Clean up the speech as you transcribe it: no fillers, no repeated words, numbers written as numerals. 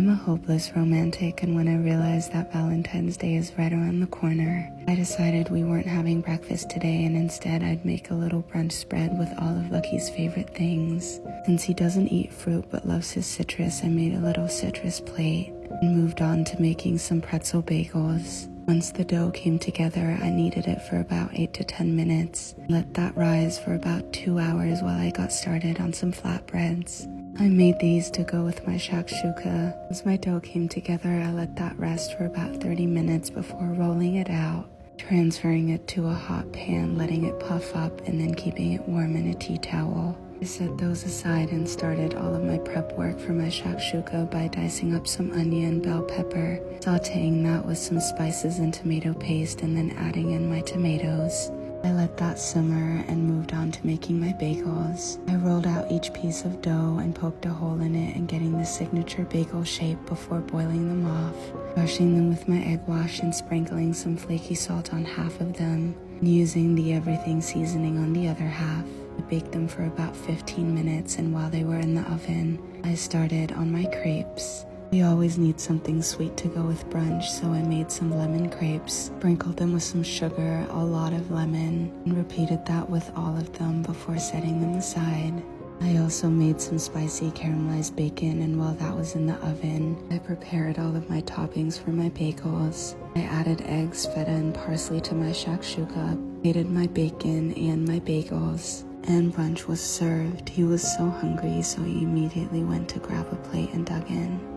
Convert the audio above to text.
I'm a hopeless romantic, and when I realized that Valentine's Day is right around the corner, I decided we weren't having breakfast today and instead I'd make a little brunch spread with all of Lucky's favorite things. Since he doesn't eat fruit but loves his citrus, I made a little citrus plate and moved on to making some pretzel bagels. Once the dough came together, I kneaded it for about 8 to 10 minutes. Let that rise for about 2 hours while I got started on some flatbreads. I made these to go with my shakshuka. Once my dough came together, I let that rest for about 30 minutes before rolling it out, transferring it to a hot pan, letting it puff up, and then keeping it warm in a tea towel. I set those aside and started all of my prep work for my shakshuka by dicing up some onion, bell pepper, sauteing that with some spices and tomato paste, and then adding in my tomatoes. I let that simmer and moved on to making my bagels. I rolled out each piece of dough and poked a hole in it and getting the signature bagel shape before boiling them off, brushing them with my egg wash and sprinkling some flaky salt on half of them, and using the everything seasoning on the other half. I baked them for about 15 minutes, and while they were in the oven, I started on my crepes. We always need something sweet to go with brunch, so I made some lemon crepes, sprinkled them with some sugar, a lot of lemon, and repeated that with all of them before setting them aside. I also made some spicy caramelized bacon, and while that was in the oven, I prepared all of my toppings for my bagels. I added eggs, feta, and parsley to my shakshuka, plated my bacon and my bagels, and brunch was served. He was so hungry, so he immediately went to grab a plate and dug in.